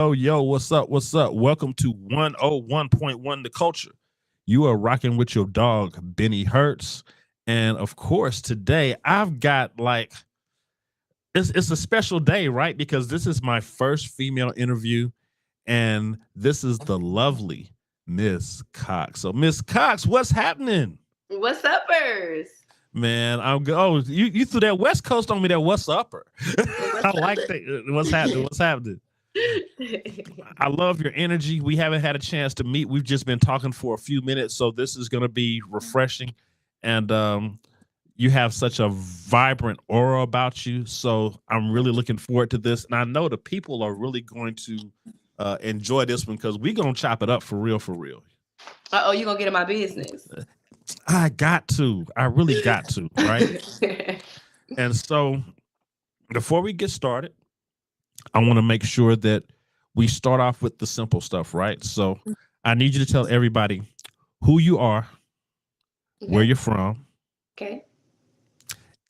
Yo, what's up? What's up? Welcome to 101.1 The Culture. You are rocking with your dog, Benny Hertz. And of course, today I've got it's a special day, right? Because this is my first female interview, and this is the lovely Miss Coxx. So, Miss Coxx, what's happening? What's uppers? Man, I'm go. Oh, you threw that West Coast on me. That what's upper? I What's like that. What's happening? What's happening? I love your energy. We haven't had a chance to meet. We've just been talking for a few minutes, so this is going to be refreshing. And you have such a vibrant aura about you. So I'm really looking forward to this. And I know the people are really going to enjoy this one because we're going to chop it up for real, for real. Oh, you gonna get in my business? I got to. I really got to, right? And so before we get started, I want to make sure that we start off with the simple stuff, right? So I need you to tell everybody who you are, where you're from, Okay.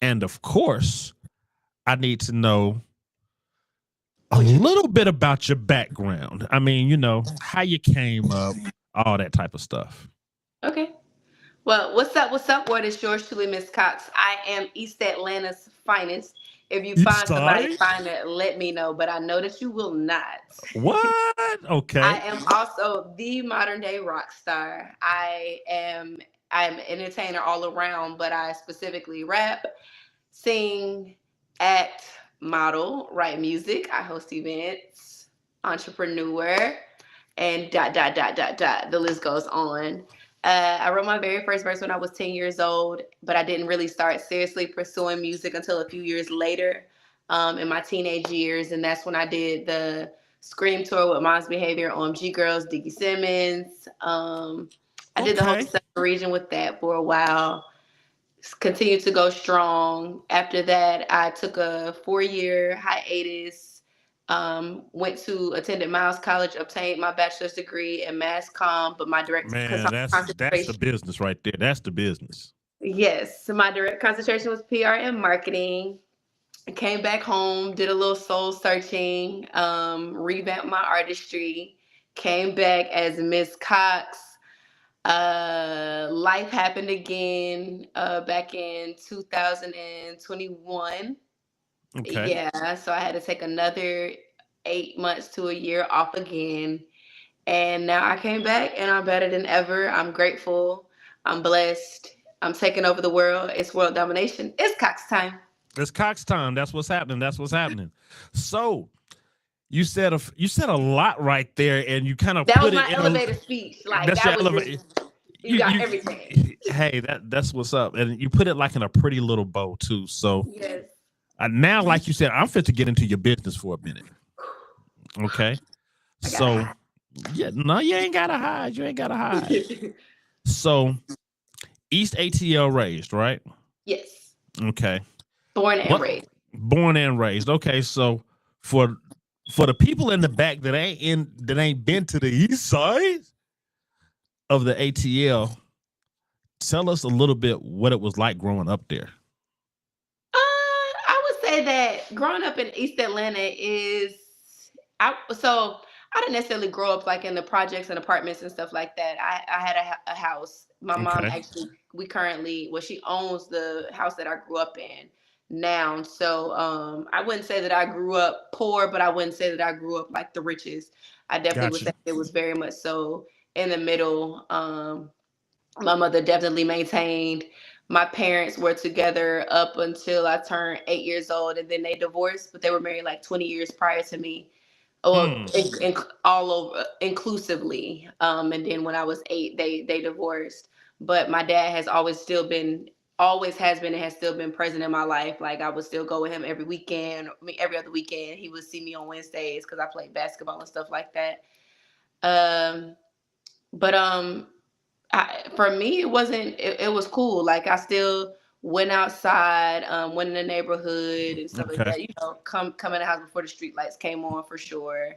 and of course, I need to know a little bit about your background. I mean, how you came up, all that type of stuff. Okay. Well, what's up? What's up? What is yours truly, Miss Cox? I am East Atlanta's finest. If you You find somebody started? fine, let me know. But I know that you will not. What? I Okay. am also the modern day rock star. I'm an entertainer all around, but I specifically rap, sing, act, model, write music. I host events, entrepreneur, and dot dot dot dot dot. The list goes on. I wrote my very first verse when I was 10 years old, but I didn't really start seriously pursuing music until a few years later, in my teenage years, and that's when I did the Scream tour with Mom's Behavior, OMG Girls, Dickie Simmons. I did the whole Okay. Southern region with that for a while. Continued to go strong. After that, I took a 4-year hiatus. Went to attended Miles College, obtained my bachelor's degree in mass comm, but my direct Man, that's the concentration, business right there. That's the business. yes, so my direct concentration was PR and marketing. I came back home, did a little soul searching, revamped my artistry, came back as Miss Cox. Life happened again back in 2021. Okay. Yeah, so I had to take another 8 months to a year off again. And now I came back and I'm better than ever. I'm grateful. I'm blessed. I'm taking over the world. It's world domination. It's Cox time. It's Cox time. That's what's happening. That's what's happening. So you said a lot right there, and you kind of That was put it my in a. elevator speech. Like That's your that was elevator. just you You got you. everything. Hey, that's what's up, and you put it like in a pretty little bow too. So Yes. now, like you said, I'm fit to get into your business for a minute. Okay. I gotta So yeah, no, you ain't gotta hide. You ain't gotta hide. hide. So East ATL raised, right? Yes. Okay. Born and What? raised. Born and raised. Okay, so for for the people in the back that ain't been to the east side of the ATL, tell us a little bit what it was like growing up there. I would say that growing up in East Atlanta is I didn't necessarily grow up like in the projects and apartments and stuff like that. I had a house. My mom Okay. actually she owns the house that I grew up in now. So I wouldn't say that I grew up poor, but I wouldn't say that I grew up like the richest. I definitely would Gotcha. say it was very much so in the middle. My mother definitely maintained. My parents were together up until I turned 8 years old, and then they divorced. But they were married like 20 years prior to me. Oh, Hmm. all over inclusively. And then when I was 8, they divorced. But my dad has always has been, and has still been present in my life. Like I would still go with him every weekend, every other weekend. He would see me on Wednesdays because I played basketball and stuff like that. Um, but for me, it wasn't. It was cool. Like I still went outside, went in the neighborhood and stuff like Okay. that. Come in the house before the street lights came on for sure.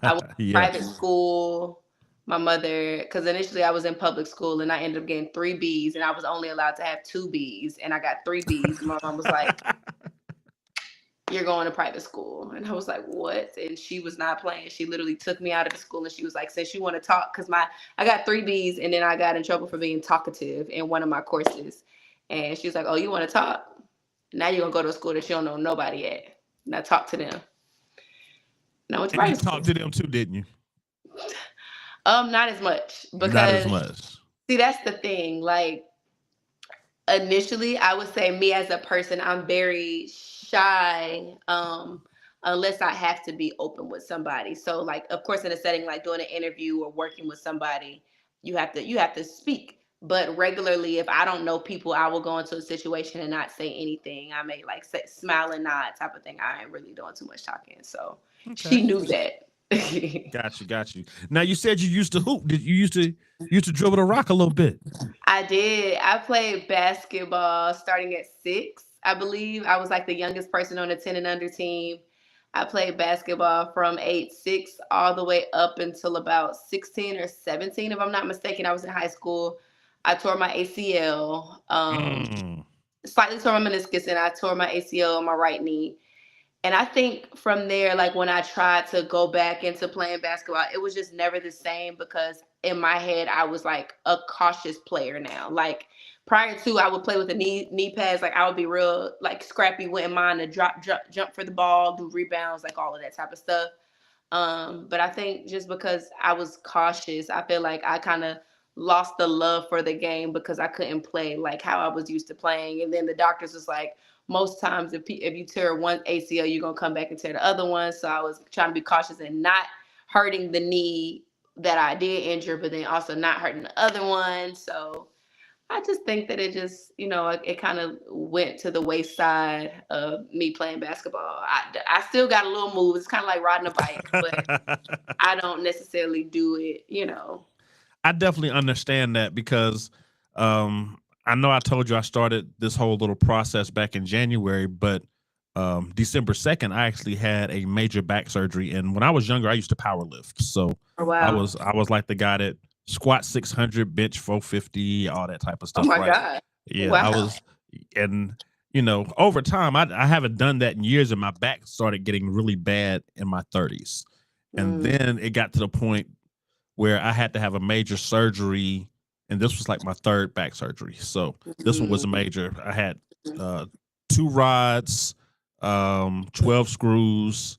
I went to Yeah. private school. My mother, because initially I was in public school and I ended up getting 3 B's, and I was only allowed to have 2 B's, and I got 3 B's. My mom was like, you're going to private school. And I was like, what? And she was not playing. She literally took me out of the school and she was like, since you want to talk, because I got 3 Bs and then I got in trouble for being talkative in one of my courses. And she was like, oh, you want to talk? Now you're going to go to a school that you don't know nobody at. Now talk to them. And I went to And you private school. talked to them too, didn't you? Not as much Not as because much. see, that's the thing. Like initially, I would say me as a person, I'm very shy. Unless I have to be open with somebody. So like of course in a setting like doing an interview or working with somebody, you have to speak. But regularly, if I don't know people, I will go into a situation and not say anything. I may like say, smile and nod type of thing. I ain't really doing too much talking. So she Okay. knew that. Got you. Now you said you used to hoop. Did you used to dribble the rock a little bit? I did. I played basketball starting at 6, I believe. I was like the youngest person on the 10 and under team. I played basketball from age 6 all the way up until about 16 or 17, if I'm not mistaken. I was in high school. I tore my ACL, Mm. slightly tore my meniscus, and I tore my ACL on my right knee. And I think from there, like when I tried to go back into playing basketball, it was just never the same because in my head, I was like a cautious player now. Like prior to, I would play with the knee pads. Like I would be real like scrappy, wouldn't mind to jump for the ball, do rebounds, like all of that type of stuff. But I think just because I was cautious, I feel like I kind of lost the love for the game because I couldn't play like how I was used to playing. And then the doctors was like, most times if you tear one ACL, you're gonna come back and tear the other one. So I was trying to be cautious and not hurting the knee that I did injure, but then also not hurting the other one. So I just think that it just, it kind of went to the wayside of me playing basketball. I still got a little move. It's kind of like riding a bike, but I don't necessarily do it. I definitely understand that because I know I told you I started this whole little process back in January, but December 2nd, I actually had a major back surgery. And when I was younger, I used to power lift. So Oh, I wow. was I was like the guy that squat 600, bench 450, all that type of Oh, stuff, my right? God. Yeah, I Wow. was, and over time, I haven't done that in years, and my back started getting really bad in my 30s, and Mm, then it got to the point where I had to have a major surgery, and this was like my third back surgery. So this one was a mm, major. I had uh, 2 rods, 12 screws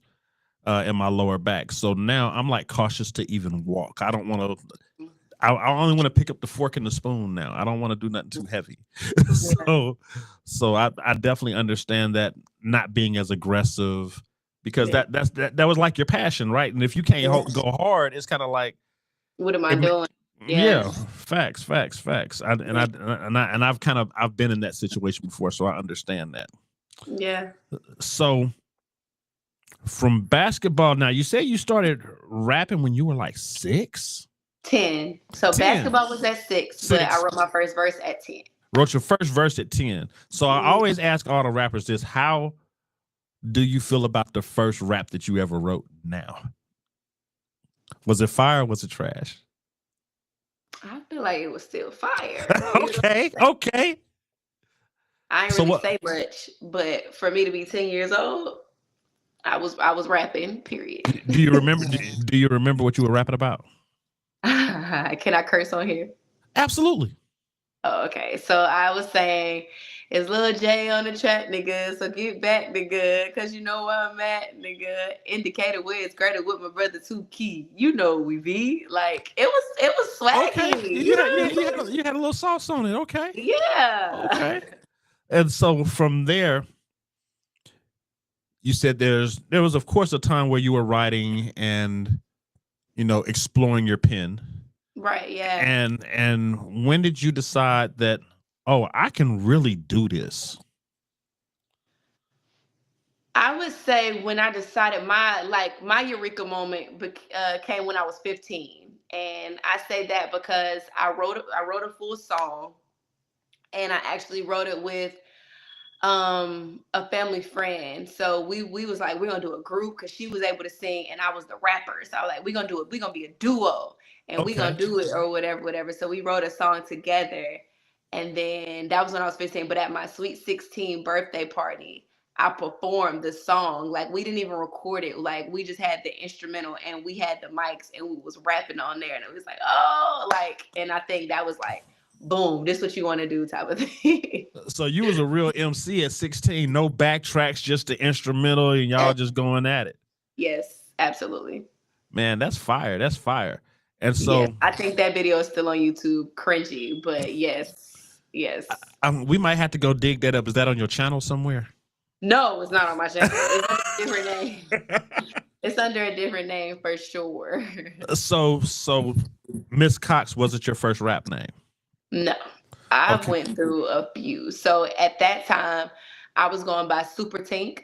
in my lower back. So now I'm like cautious to even walk. I don't want to. I only want to pick up the fork and the spoon now. I don't want to do nothing too heavy. yeah. so I definitely understand that not being as aggressive because Yeah. that was like your passion, right? And if you can't Yeah. go hard, it's kind of like What am I it, doing? Yeah. yeah, facts. Yeah. I've been in that situation before, so I understand that. Yeah. So from basketball, now you say you started rapping when you were like 6, 10. So 10, basketball was at 6, but I 6. wrote my first verse at 10. Wrote your first verse at 10. So I Mhm. always ask all the rappers this: how do you feel about the first rap that you ever wrote? Now, was it fire? Or was it trash? I feel like it was still fire. Okay. I ain't So really what? say much, but for me to be 10 years old, I was rapping, period. Do you remember? Do you remember what you were rapping about? Can I curse on here? Absolutely. Oh, okay. So I was saying, it's Lil J on the track, nigga. So get back, nigga. Cause you know where I'm at, nigga. Indicator where it's greater with my brother 2 Key. You know we be. Like it was Okay. swaggy. You You had know you, what I'm you had saying? a, you had a little sauce on it. Okay. Yeah. Okay. And so from there, you said there was of course a time where you were writing and exploring your pen. Right, yeah. And when did you decide that, oh, I can really do this? I would say when I decided my eureka moment came when I was 15, and I say that because I wrote a full song, and I actually wrote it with a family friend. So we was like, we're gonna do a group because she was able to sing and I was the rapper. So I was like, we're gonna do it, we're gonna be a duo and we're gonna Okay. do it or whatever. So we wrote a song together, and then that was when I was 15. But at my sweet 16 birthday party, I performed the song. Like we didn't even record it. Like we just had the instrumental and we had the mics and we was rapping on there and it was like, oh, like, and I think that was like, boom, this what you want to do type of thing. So you was a real MC at 16, no backtracks, just the instrumental, and y'all just going at it. Yes, absolutely. Man, that's fire. That's fire. And Yes, so I think that video is still on YouTube. Cringy, but yes, yes. we might have to go dig that up. Is that on your channel somewhere? No, it's not on my channel. It's under a different name. It's under a different name for sure. So Miss Coxx wasn't your first rap name? No, I Okay. went through a few. So at that time, I was going by Super Tink,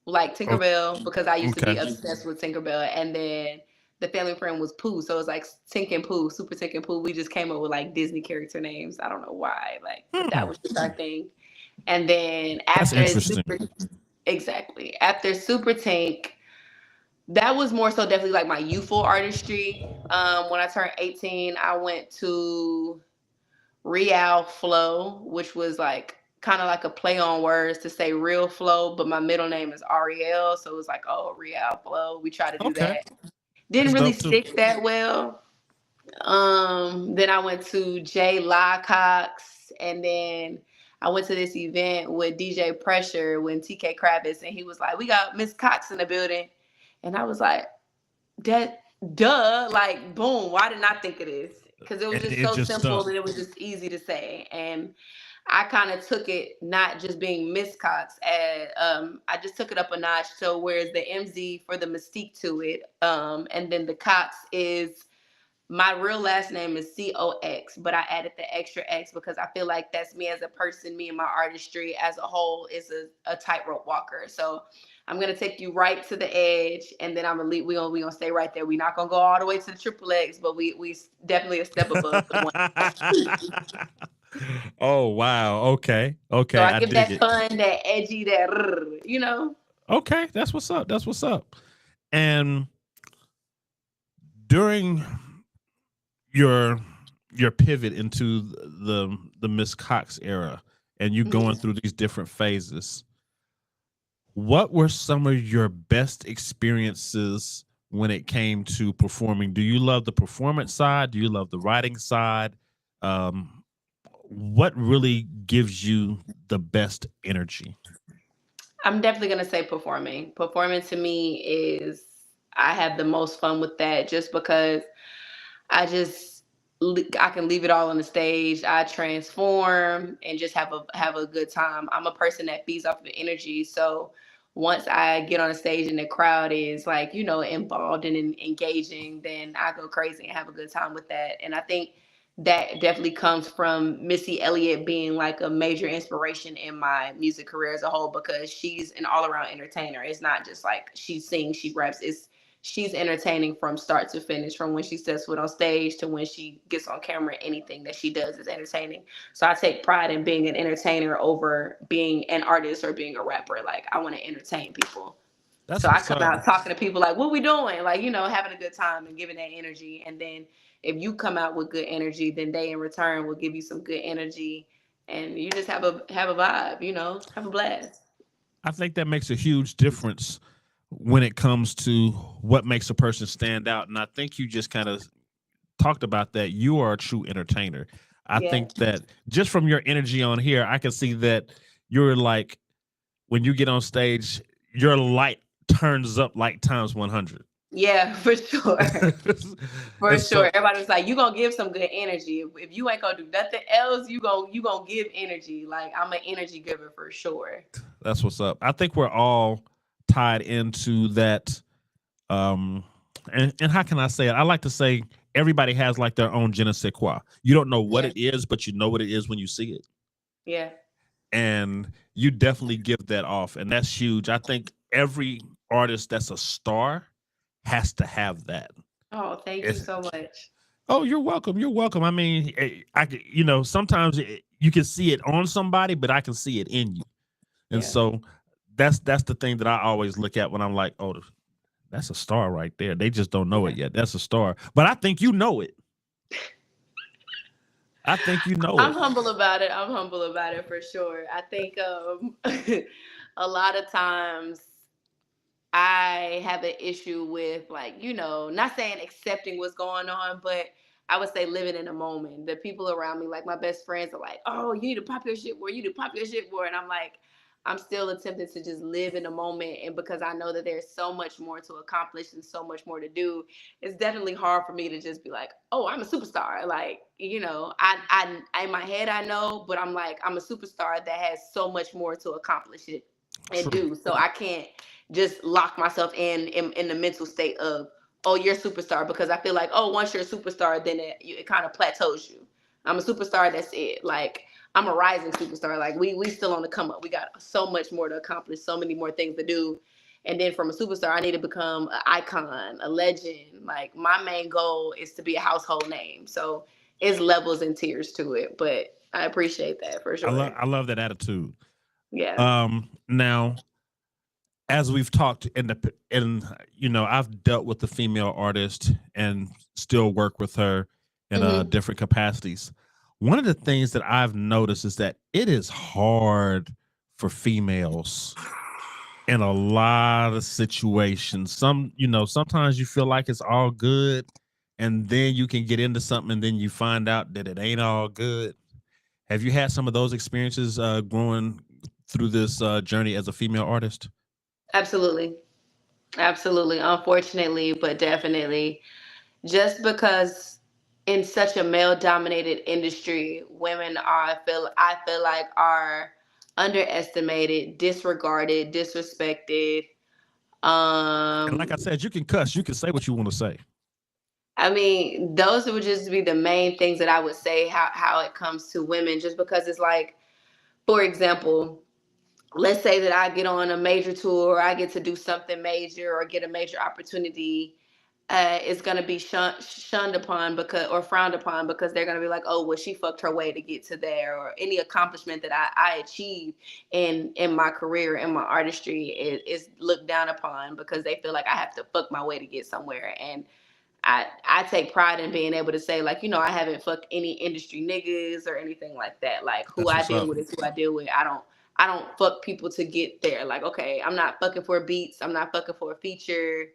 like Tinkerbell, because I used to be Okay. obsessed with Tinkerbell. And then the family friend was Pooh, so it was like Tink and Pooh, Super Tink and Pooh. We just came up with like Disney character names. I don't know why, like, but that was just our thing. And then That's after interesting. exactly after Super Tink, that was more so definitely like my youthful artistry. When I turned 18, I went to Real Flow, which was like kind of like a play on words to say real flow, but my middle name is Ariel, so it was like, oh, Real Flow. We try to do Okay. that. Didn't That's really dope too. stick that well. Then I went to J La Coxx, and then I went to this event with DJ Pressure when TK Kravitz, and he was like, "We got Miss Coxx in the building," and I was like, "That duh!" Like, boom! Why didn't I think of this? Because it was just It so just simple stuck. and it was just easy to say, and I kind of took it not just being Miss Coxx, I just took it up a notch. So whereas the MZ for the mystique to it, and then the Cox is my real last name is Cox, but I added the extra X because I feel like that's me as a person, me and my artistry as a whole is a tightrope walker. So I'm gonna take you right to the edge, and then I'm gonna leave. We gonna stay right there. We're not gonna go all the way to the triple X, but we definitely a step above the one. Oh wow. Okay. So Okay. I I give dig that it. fun, that edgy, that you know. Okay. That's what's up. That's what's up. And during your pivot into the Miss Coxx era and you going through these different phases, what were some of your best experiences when it came to performing? Do you love the performance side? Do you love the writing side? Um, what really gives you the best energy? I'm definitely gonna say performing. Performing to me is I have the most fun with that just because I just I can leave it all on the stage. I transform and just have a good time. I'm a person that feeds off of energy, so once I get on a stage and the crowd is like involved and engaging, then I go crazy and have a good time with that. And I think that definitely comes from Missy Elliott being like a major inspiration in my music career as a whole because she's an all around entertainer. It's not just like she sings, she raps. It's she's entertaining from start to finish, from when she steps foot on stage to when she gets on camera. Anything that she does is entertaining. So I take pride in being an entertainer over being an artist or being a rapper. Like I want to entertain people. That's So I what's come up. out talking to people like, what we doing? Like, having a good time and giving that energy. And then if you come out with good energy, then they in return will give you some good energy. And you just have a vibe, have a blast. I think that makes a huge difference when it comes to what makes a person stand out. And I think you just kind of talked about that. You are a true entertainer. I Yeah. think that just from your energy on here, I can see that you're like, when you get on stage, your light turns up like times 100. Yeah, for sure. For And sure. so Everybody was like, you gonna give some good energy. If you ain't gonna do nothing else, you gonna give energy. Like I'm an energy giver for sure. that's what's up. I think we're all tied into that. Um, and how can I say it? I like to say everybody has like their own je ne sais quoi. You don't know what Yeah. it is, but you know what it is when you see it. Yeah. And you definitely give that off. And that's huge. I think every artist that's a star has to have that. Oh, thank you It's, so much. oh, you're welcome. You're welcome. I mean, sometimes you can see it on somebody, but I can see it in you. And Yeah. so that's the thing that I always look at when I'm like, oh, that's a star right there. They just don't know Yeah. it yet. That's a star. But I think you know it. I think you know I'm it. humble about it. I'm humble about it for sure. I think a lot of times I have an issue with, like, not saying accepting what's going on, but I would say living in the moment. The people around me, like my best friends, are like, "Oh, you need to pop your shit more. You need to pop your shit more," and I'm like, I'm still attempting to just live in the moment, and because I know that there's so much more to accomplish and so much more to do, it's definitely hard for me to just be like, "Oh, I'm a superstar." Like, I in my head I know, but I'm like, I'm a superstar that has so much more to accomplish it and True. do. So I can't just lock myself in the mental state of, oh, you're a superstar, because I feel like, oh, once you're a superstar, then it kind of plateaus you. I'm a superstar, that's it. Like, I'm a rising superstar. Like, we still on the come up. We got so much more to accomplish, so many more things to do. And then from a superstar, I need to become an icon, a legend. Like, my main goal is to be a household name. So it's levels and tiers to it, but I appreciate that for sure. I love that attitude. Yeah. Now, as we've talked I've dealt with the female artist and still work with her in Hmm. different capacities. One of the things that I've noticed is that it is hard for females in a lot of situations. Sometimes you feel like it's all good, and then you can get into something and then you find out that it ain't all good. Have you had some of those experiences growing through this journey as a female artist? Absolutely. Absolutely. Unfortunately, but definitely. Just because in such a male dominated industry, women I feel like are underestimated, disregarded, disrespected. And like I Um said, you can cuss, you can say what you want to say. I mean, those would just be the main things that I would say, how it comes to women, just because it's like, for example, let's say that I get on a major tour, or I get to do something major or get a major opportunity, is going to be shunned upon, because, or frowned upon, because they're going to be like, oh, well, she fucked her way to get to there, or any accomplishment that I achieved in my career, in my artistry, is looked down upon, because they feel like I have to fuck my way to get somewhere. And I take pride in being able to say, like, I haven't fucked any industry niggas or anything like that. Like, who That's I what's deal up. with is who I deal with. I don't fuck people to get there. Like, okay, I'm not fucking for beats. I'm not fucking for a feature.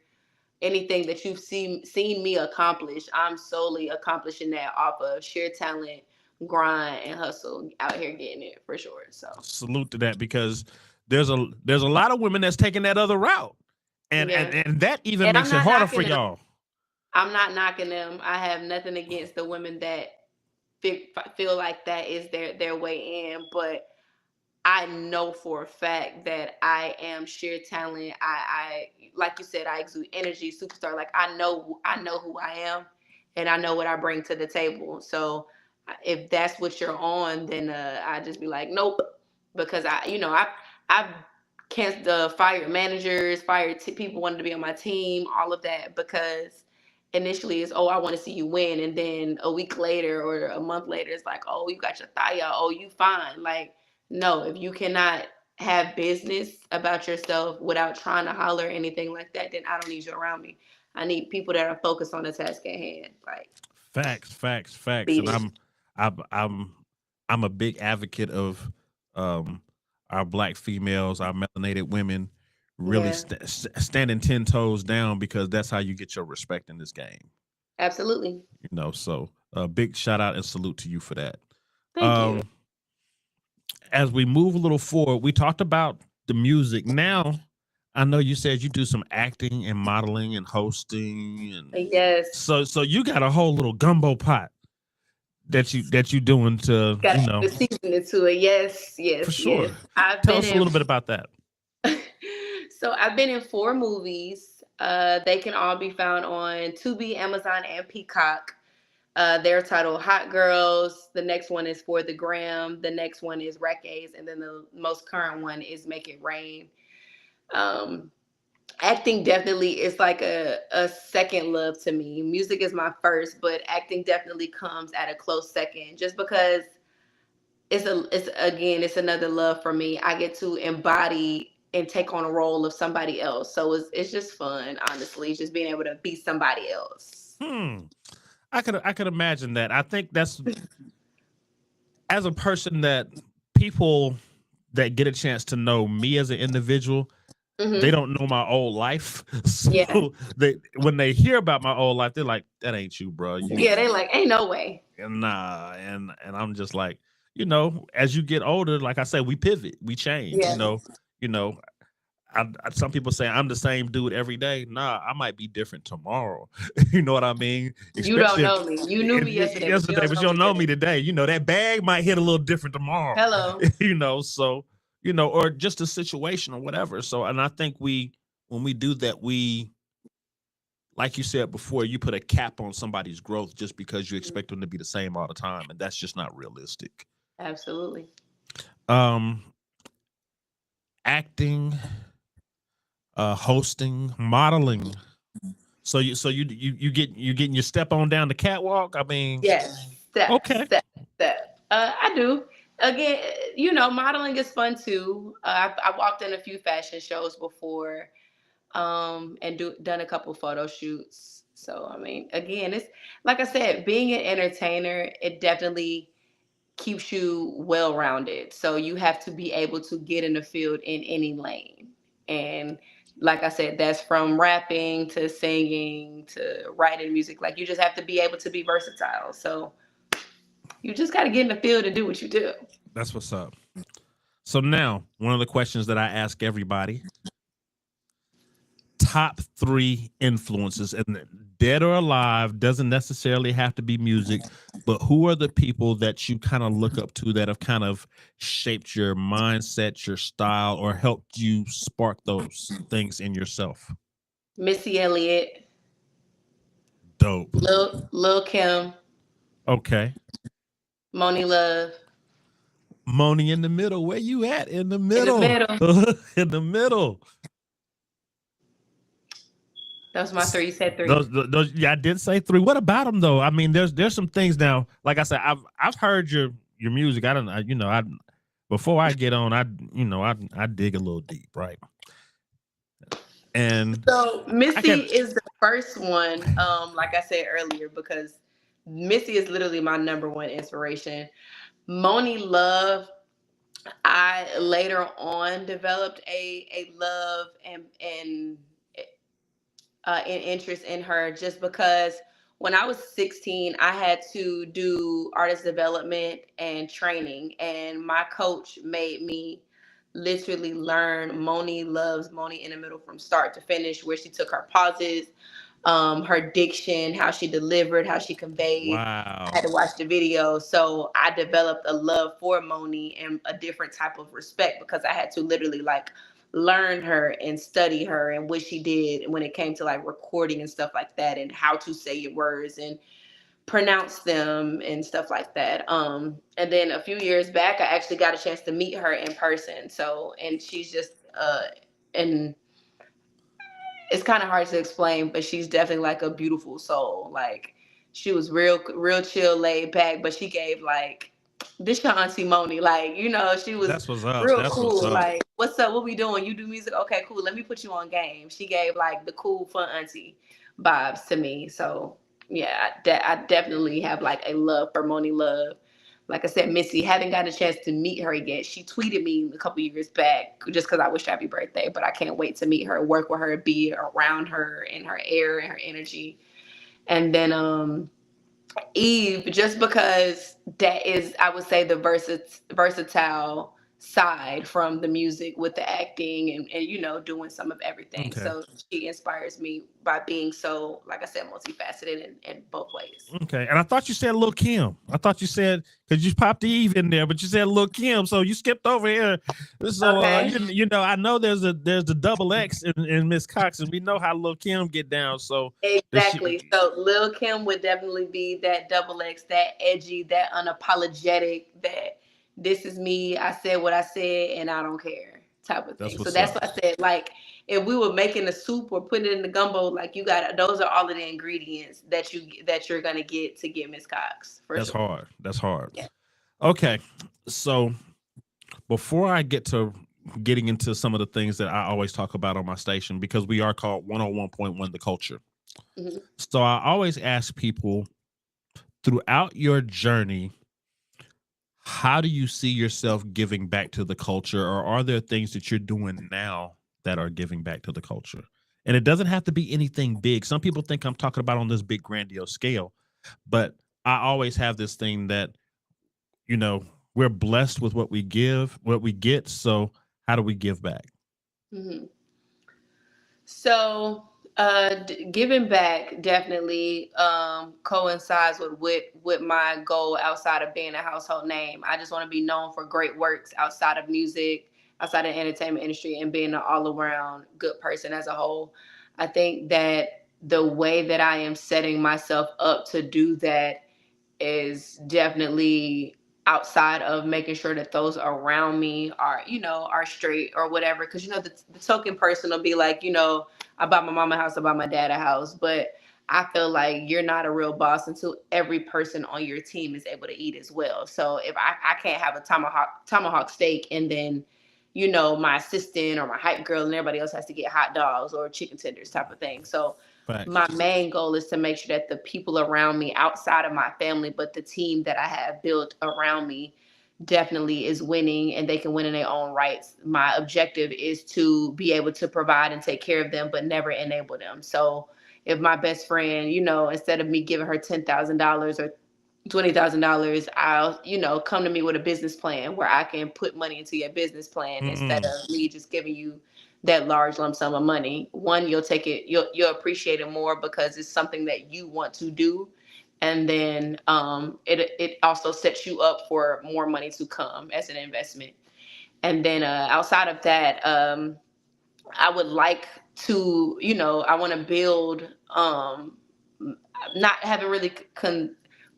Anything that you've seen me accomplish, I'm solely accomplishing that off of sheer talent, grind, and hustle, out here getting it for sure. So Salute to that, because there's a lot of women that's taking that other route. And yeah, and that even and I'm makes it not harder for knocking them. y'all. I'm not knocking them. I have nothing against the women that feel like that is their way in, but I know for a fact that I am sheer talent. I like you said, I exude energy, superstar. Like, I know who I am, and I know what I bring to the table. So if that's what you're on, then I just be like, nope, because I've canceled, fired managers, fired people wanted to be on my team, all of that, because initially it's, oh, I want to see you win, and then a week later or a month later it's like, oh, you got your thigh out, oh, you fine. Like, no, if you cannot have business about yourself without trying to holler or anything like that, then I don't need you around me. I need people that are focused on the task at hand. Like, Facts, facts, facts. beat And it. I'm I'm I'm a big advocate of um our black females, our melanated women really Yeah, standing 10 toes down, because that's how you get your respect in this game. absolutely. So a big shout out and salute to you for that. Thank you. Um as we move a little forward, we talked about the music. Now, I know you said you do some acting and modeling and hosting, and Yes. so you got a whole little gumbo pot that you doing to, Got to put the seasoning to it. Yes, for yes, yes. sure. I've Tell been us a in little bit about that. so I've been in 4 movies. They can all be found on Tubi, Amazon, and Peacock. They're titled Hot Girls. The next one is For the Gram. The next one is Rack-A's. And then the most current one is Make It Rain. Um, Acting definitely is like a second love to me. Music is my first, but acting definitely comes at a close second, just because it's another love for me. I get to embody and take on a role of somebody else. So it's just fun, honestly, just being able to be somebody else. Hmm. I could imagine that. I think that's, as a person that people that get a chance to know me as an individual, they don't know my old life. So when they hear about my old life, they're like, "That ain't you, bro." They like, ain't no way. Nah, and I'm just like, as you get older, like I said, we pivot, we change. You know, some people say I'm the same dude every day. Nah, I might be different tomorrow. You know what I mean? You don't know me. You knew me yesterday, but you don't know me today. That bag might hit a little different tomorrow. Hello. So or just a situation or whatever. So, and I think when we do that, we, like you said before, you put a cap on somebody's growth just because you expect them to be the same all the time, and that's just not realistic. Absolutely. Acting, hosting, modeling. So you're getting your step on down the catwalk. I mean, yes, okay. I do. Again, modeling is fun too. I walked in a few fashion shows before, and done a couple photo shoots. So I mean, again, it's like I said, being an entertainer, it definitely keeps you well rounded. So you have to be able to get in the field in any lane. And like I said, that's from rapping to singing to writing music. Like you just have to be able to be versatile. So you just got to get in the field and do what you do. That's what's up. So now, one of the questions that I ask everybody: top 3 influences, and dead or alive, doesn't necessarily have to be music, but who are the people that you kind of look up to that have kind of shaped your mindset, your style, or helped you spark those things in yourself? Missy Elliott. Dope. Lil Kim. Okay. Moni Love. Moni in the middle. Where you at? In the middle. In the middle. That was my 3. You said 3. Those, yeah, I did say 3. What about them though? I mean, there's some things now. Like I said, I've heard your music. I don't, I before I get on, I dig a little deep, right? And so Missy is the first one. Like I said earlier, because Missy is literally my number 1 inspiration. Moni Love, I later on developed a love and an interest in her, just because when I was 16, I had to do artist development and training, and my coach made me literally learn Moni Loves Moni in the middle from start to finish, where she took her pauses, her diction, how she delivered, how she conveyed. Wow. I had to watch the video. So I developed a love for Moni and a different type of respect, because I had to literally learn her and study her and what she did when it came to recording and stuff like that, and how to say your words and pronounce them and stuff like that. And then a few years back, I actually got a chance to meet her in person. So, and she's just and it's kind of hard to explain, but she's definitely a beautiful soul. She was real chill, laid back, but she gave this your auntie Moni. She was That's what's up. real That's cool. What's up? What we doing? You do music? Okay, cool. Let me put you on game. She gave the cool, fun auntie vibes to me. So yeah, I definitely have a love for Moni Love. Like I said, Missy, haven't gotten a chance to meet her yet. She tweeted me a couple years back just because I wished happy birthday, but I can't wait to meet her, work with her, be around her and her air and her energy. And then Eve, just because that is, I would say, the versatile side from the music with the acting and doing some of everything. Okay. So she inspires me by being so, like I said, multifaceted in both ways. Okay. And I thought you said Lil Kim. I thought you said, because you popped the Eve in there, but you said Lil Kim, so you skipped over here. So Okay. I know there's the double X in Miss Coxx, and we know how Lil Kim get down. So exactly. So Lil Kim would definitely be that double X, that edgy, that unapologetic, that this is me. I said what I said, and I don't care type of thing. So that's what I said. If we were making a soup or putting it in the gumbo, those are all of the ingredients that you're gonna get to get Miss Coxx. That's sure. hard. That's hard. Yeah. Okay. So before I get to getting into some of the things that I always talk about on my station, because we are called 101.1 The Culture. Mm-hmm. So I always ask people, throughout your journey, how do you see yourself giving back to the culture, or are there things that you're doing now that are giving back to the culture? And it doesn't have to be anything big. Some people think I'm talking about on this big grandiose scale, but I always have this thing that, you know, we're blessed with what we give, what we get. So how do we give back? Mhm. So, giving back definitely coincides with my goal outside of being a household name. I just want to be known for great works outside of music, outside of the entertainment industry, and being an all around good person as a whole. I think that the way that I am setting myself up to do that is definitely outside of making sure that those around me are, are straight or whatever. Because, the token person will be like, I bought my mama a house, I bought my dad a house. But I feel like you're not a real boss until every person on your team is able to eat as well. So if I can't have a tomahawk steak and then, my assistant or my hype girl and everybody else has to get hot dogs or chicken tenders type of thing. So my Facts. main goal is to make sure that the people around me outside of my family, but the team that I have built around me definitely is winning and they can win in their own rights. My objective is to be able to provide and take care of them, but never enable them. So if my best friend, instead of me giving her $10,000 or $20,000, I'll, come to me with a business plan where I can put money into your business plan instead Mm, of me just giving you that large lump sum of money. One, you'll appreciate it more because it's something that you want to do. And then it also sets you up for more money to come as an investment. And then outside of that, I would like to, I want to build, not having really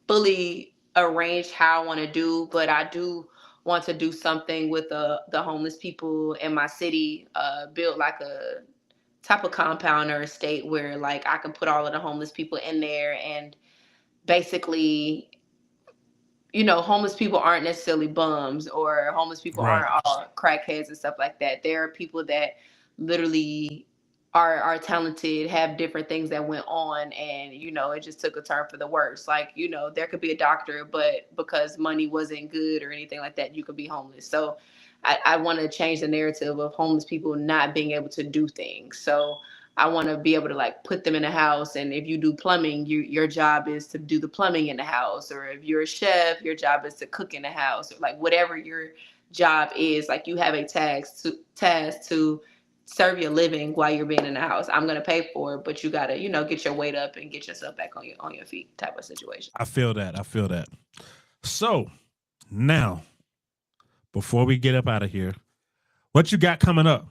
fully arranged how I want to do, but I do want to do something with the homeless people in my city, build like a type of compound or estate where like I can put all of the homeless people in there and basically, homeless people aren't necessarily bums or homeless people right. aren't all crackheads and stuff like that. There are people that literally are talented, have different things that went on, and it just took a turn for the worse. Like, there could be a doctor, but because money wasn't good or anything like that, you could be homeless. So I want to change the narrative of homeless people not being able to do things. So I want to be able to like put them in a house. And if you do plumbing, your job is to do the plumbing in the house. Or if you're a chef, your job is to cook in the house. Or like whatever your job is, like you have a task to serve your living while you're being in the house. I'm gonna pay for it, but you gotta, get your weight up and get yourself back on your feet type of situation. I feel that. I feel that. So now, before we get up out of here, what you got coming up?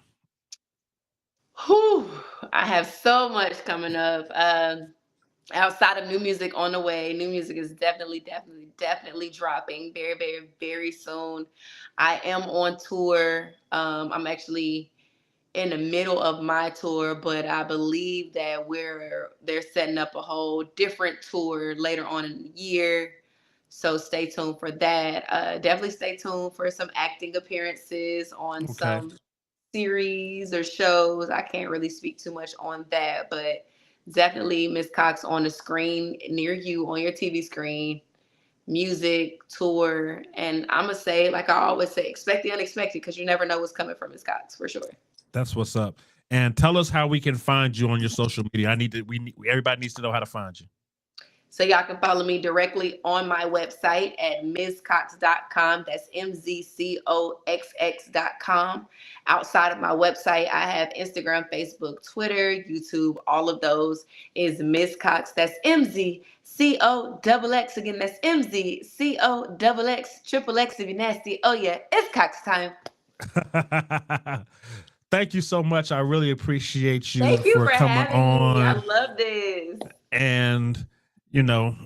Whew, I have so much coming up. Outside of new music on the way. New music is definitely dropping very, very, very soon. I am on tour. I'm actually in the middle of my tour, but I believe that they're setting up a whole different tour later on in the year. So stay tuned for that. Definitely stay tuned for some acting appearances on Okay. some series or shows. I can't really speak too much on that, but definitely Miss Coxx on the screen near you on your TV screen, music, tour. And I'm going to say, like I always say, expect the unexpected because you never know what's coming from Miss Coxx for sure. That's what's up. And tell us how we can find you on your social media. I need to, everybody needs to know how to find you. So y'all can follow me directly on my website at mzcoxx.com. That's MZCOXX.com. Outside of my website, I have Instagram, Facebook, Twitter, YouTube. All of those is Ms. Coxx. That's MZCOXX. Again, that's MZCOXX. Triple X if you're nasty. Oh yeah, it's Coxx time. Thank you so much. I really appreciate you Thank you for for coming having me. I on. love this. And, you know,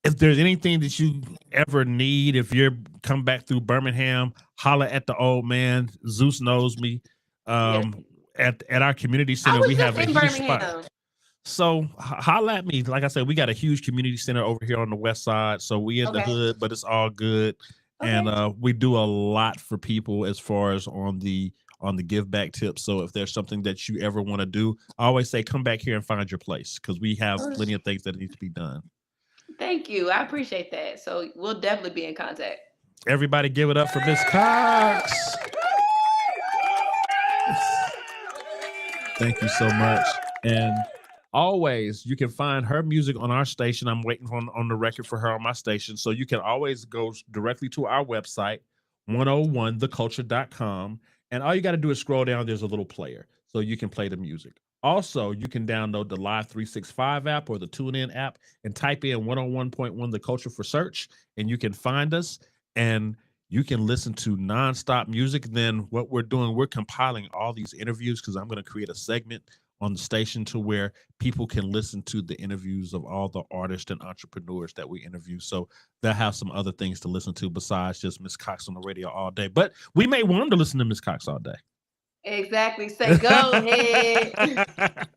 if there's anything that you ever need, if you're come back through Birmingham, holla at the old man. Zeus knows me. Yes. At our community I center, was we just have a in huge spot. Birmingham. So holla at me. Like I said, we got a huge community center over here on the west side. So we in the Okay. hood, but it's all good. And Okay. we do a lot for people as far as on the give back tips. So if there's something that you ever want to do, I always say come back here and find your place because we have plenty of things that need to be done. Thank Thank you. I appreciate that. So we'll definitely be in contact. Everybody give it up for Miss Coxx. Thank you so much. And always, you can find her music on our station. I'm waiting on the record for her on my station. So you can always go directly to our website, 101theculture.com. And all you got to do is scroll down. There's a little player. So you can play the music. Also, you can download the Live 365 app or the TuneIn app and type in 101.1 The Culture for search, and you can find us. And you can listen to nonstop music. Then what we're doing, we're compiling all these interviews because I'm going to create a segment on the station to where people can listen to the interviews of all the artists and entrepreneurs that we interview. So they'll have some other things to listen to besides just Miss Coxx on the radio all day. But we may want them to listen to Miss Coxx all day. Exactly. Say go ahead.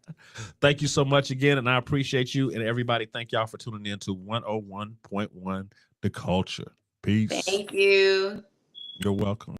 Thank you so much again, and I appreciate you. And everybody, thank y'all for tuning in to 101.1 The Culture. Peace. Thank you. You're welcome.